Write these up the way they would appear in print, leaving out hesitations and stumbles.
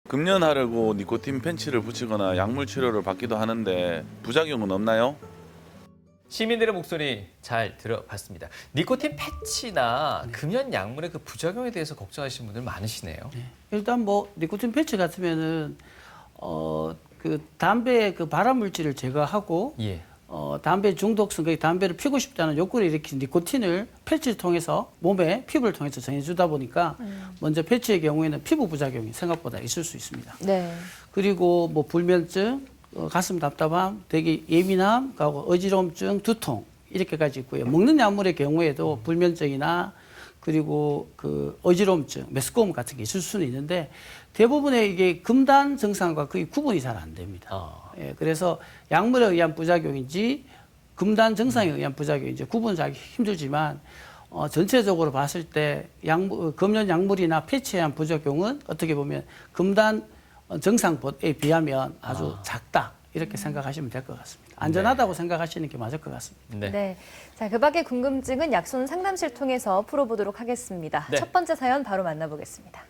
금연하려고 니코틴 팬치를 붙이거나 약물 치료를 받기도 하는데 부작용은 없나요? 시민들의 목소리 잘 들어봤습니다. 니코틴 패치나 금연 약물의 그 부작용에 대해서 걱정하시는 분들 많으시네요. 일단 뭐 니코틴 패치 같으면은 그 담배의 그 발암 물질을 제거하고 예. 담배 중독성, 그 담배를 피우고 싶다는 욕구를 일으킨 니코틴을 패치를 통해서 몸에 피부를 통해서 전해주다 보니까 먼저 패치의 경우에는 피부 부작용이 생각보다 있을 수 있습니다. 네. 그리고 뭐 불면증, 가슴 답답함, 되게 예민함, 하고 어지러움증, 두통 이렇게까지 있고요. 먹는 약물의 경우에도 불면증이나 그리고 그 어지러움증, 메스꺼움 같은 게 있을 수는 있는데 대부분의 이게 금단 증상과 거의 구분이 잘 안 됩니다. 예, 그래서 약물에 의한 부작용인지 금단 증상에 의한 부작용인지 구분하기 힘들지만 전체적으로 봤을 때 금연 약물이나 패치에 의한 부작용은 어떻게 보면 금단 정상에 비하면 아주 작다 이렇게 생각하시면 될 것 같습니다. 안전하다고 생각하시는 게 맞을 것 같습니다. 네. 네. 자, 그 밖의 궁금증은 약손 상담실 통해서 풀어보도록 하겠습니다. 네. 첫 번째 사연 바로 만나보겠습니다.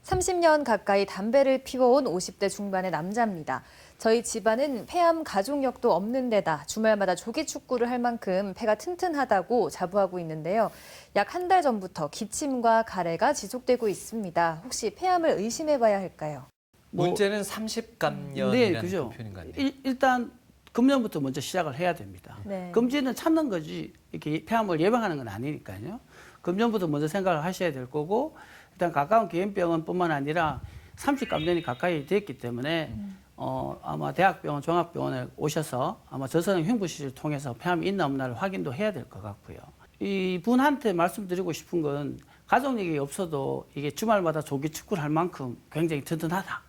30년 가까이 담배를 피워온 50대 중반의 남자입니다. 저희 집안은 폐암 가족력도 없는 데다 주말마다 조기 축구를 할 만큼 폐가 튼튼하다고 자부하고 있는데요. 약 한 달 전부터 기침과 가래가 지속되고 있습니다. 혹시 폐암을 의심해봐야 할까요? 문제는 30감염이라는 네, 그죠. 표현인 것 같네요. 일단 금연부터 먼저 시작을 해야 됩니다. 네. 금지는 참는 거지 이렇게 폐암을 예방하는 건 아니니까요. 금연부터 먼저 생각을 하셔야 될 거고 일단 가까운 기행병원뿐만 아니라 30감염이 가까이 됐기 때문에 아마 대학병원, 종합병원에 오셔서 아마 저소형 흉부시를 통해서 폐암이 있나 없나를 확인도 해야 될 것 같고요. 이 분한테 말씀드리고 싶은 건 가족력이 없어도 이게 주말마다 조기 축구를 할 만큼 굉장히 튼튼하다.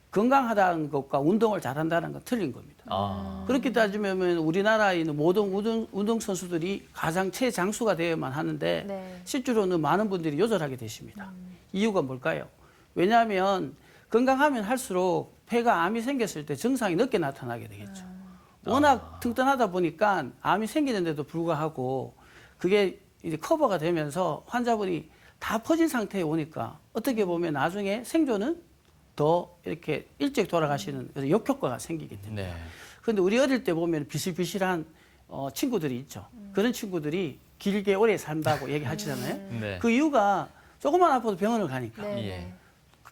건강하다는 것과 운동을 잘한다는 건 틀린 겁니다. 그렇게 따지면 우리나라에 있는 모든 운동선수들이 가장 최장수가 되어야만 하는데 네. 실제로는 많은 분들이 요절하게 되십니다. 이유가 뭘까요? 왜냐하면 건강하면 할수록 폐가 암이 생겼을 때 증상이 늦게 나타나게 되겠죠. 워낙 튼튼하다 보니까 암이 생기는데도 불구하고 그게 이제 커버가 되면서 환자분이 다 퍼진 상태에 오니까 어떻게 보면 나중에 생존은 더 이렇게 일찍 돌아가시는 그래서 역효과가 생기게 됩니다. 네. 그런데 우리 어릴 때 보면 비실비실한 친구들이 있죠. 그런 친구들이 길게 오래 산다고 얘기하시잖아요. 네. 그 이유가 조금만 아파도 병원을 가니까. 네. 예.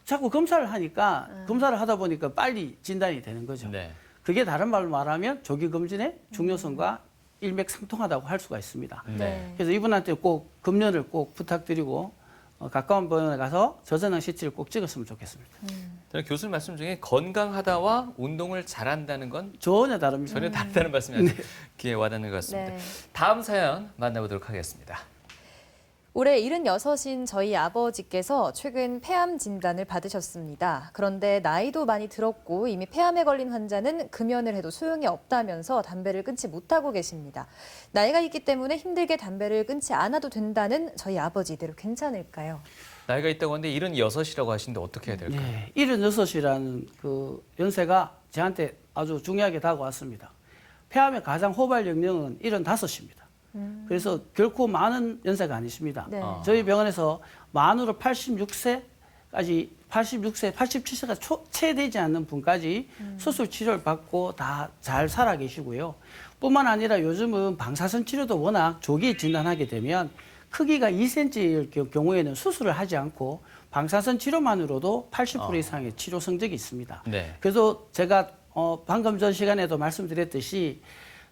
자꾸 검사를 하니까 검사를 하다 보니까 빨리 진단이 되는 거죠. 네. 그게 다른 말로 말하면 조기검진의 중요성과 일맥상통하다고 할 수가 있습니다. 네. 그래서 이분한테 꼭 금연을 꼭 부탁드리고 가까운 병원에 가서 저전형 CT를 꼭 찍었으면 좋겠습니다. 저는 교수님 말씀 중에 건강하다와 운동을 잘한다는 건 전혀 다릅니다. 전혀 다르다는 말씀이 아주 귀에 와닿는 것 같습니다. 네. 다음 사연 만나보도록 하겠습니다. 올해 76인 저희 아버지께서 최근 폐암 진단을 받으셨습니다. 그런데 나이도 많이 들었고 이미 폐암에 걸린 환자는 금연을 해도 소용이 없다면서 담배를 끊지 못하고 계십니다. 나이가 있기 때문에 힘들게 담배를 끊지 않아도 된다는 저희 아버지 이대로 괜찮을까요? 나이가 있다고 하는데 76이라고 하시는데 어떻게 해야 될까요? 네, 76이라는 그 연세가 저한테 아주 중요하게 다가왔습니다. 폐암의 가장 호발 연령은 75입니다. 그래서 결코 많은 연세가 아니십니다. 네. 저희 병원에서 만으로 86세까지 87세가 채 되지 않는 분까지 수술 치료를 받고 다 잘 살아 계시고요. 뿐만 아니라 요즘은 방사선 치료도 워낙 조기 진단하게 되면 크기가 2cm일 경우에는 수술을 하지 않고 방사선 치료만으로도 80% 이상의 치료 성적이 있습니다. 네. 그래서 제가 방금 전 시간에도 말씀드렸듯이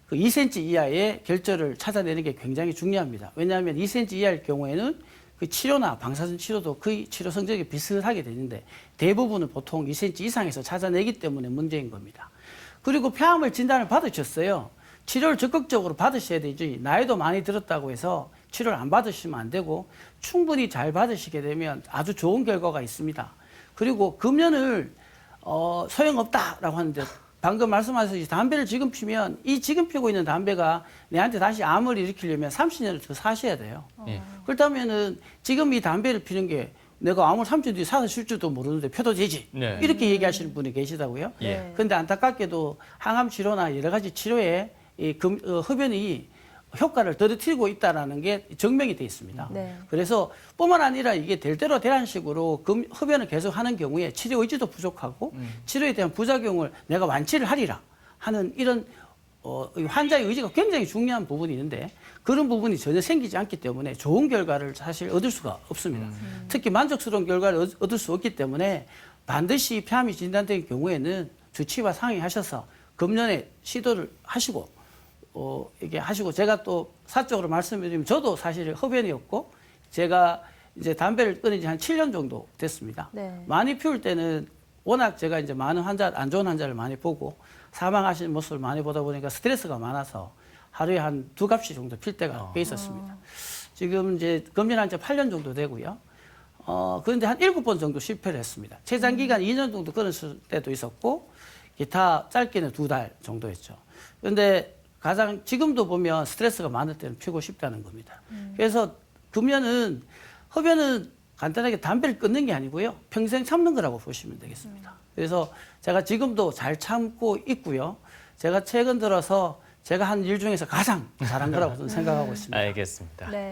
그 2cm 이하의 결절을 찾아내는 게 굉장히 중요합니다. 왜냐하면 2cm 이하일 경우에는 그 치료나 방사선 치료도 거의 치료 성적이 비슷하게 되는데 대부분은 보통 2cm 이상에서 찾아내기 때문에 문제인 겁니다. 그리고 폐암을 진단을 받으셨어요. 치료를 적극적으로 받으셔야 되지 나이도 많이 들었다고 해서 치료를 안 받으시면 안 되고 충분히 잘 받으시게 되면 아주 좋은 결과가 있습니다. 그리고 금연을 소용없다라고 하는데 방금 말씀하셨듯이 담배를 지금 피면 이 지금 피고 있는 담배가 내한테 다시 암을 일으키려면 30년을 더 사셔야 돼요. 예. 그렇다면은 지금 이 담배를 피는 게 내가 암을 3주 뒤에 살아 쉴 줄도 모르는데 펴도 되지. 네. 이렇게 얘기하시는 분이 계시다고요. 예. 그런데 안타깝게도 항암 치료나 여러 가지 치료에 이 흡연이 효과를 떨어뜨리고 있다는 게 증명이 돼 있습니다. 네. 그래서 뿐만 아니라 이게 될 대로 되라는 식으로 흡연을 계속 하는 경우에 치료 의지도 부족하고 치료에 대한 부작용을 내가 완치를 하리라 하는 이런 환자의 의지가 굉장히 중요한 부분이 있는데 그런 부분이 전혀 생기지 않기 때문에 좋은 결과를 사실 얻을 수가 없습니다. 특히 만족스러운 결과를 얻을 수 없기 때문에 반드시 폐암이 진단된 경우에는 주치의와 상의하셔서 금년에 시도를 하시고 이게 하시고 제가 또 사적으로 말씀드리면 저도 사실 흡연이었고 제가 이제 담배를 끊은 지 한 7년 정도 됐습니다. 네. 많이 피울 때는 워낙 제가 이제 많은 안 좋은 환자를 많이 보고 사망하시는 모습을 많이 보다 보니까 스트레스가 많아서 하루에 한 2갑씩 정도 필 때가 꽤 있었습니다. 지금 이제 금년 지 8년 정도 되고요. 그런데 한 7번 정도 실패를 했습니다. 최장 기간 2년 정도 끊었을 때도 있었고 기타 짧게는 2달 정도였죠. 그런데 가장 지금도 보면 스트레스가 많을 때는 피우고 싶다는 겁니다. 그래서 흡연은 간단하게 담배를 끊는 게 아니고요. 평생 참는 거라고 보시면 되겠습니다. 그래서 제가 지금도 잘 참고 있고요. 제가 최근 들어서 제가 한 일 중에서 가장 잘한 거라고 저는 생각하고 있습니다. 알겠습니다. 네.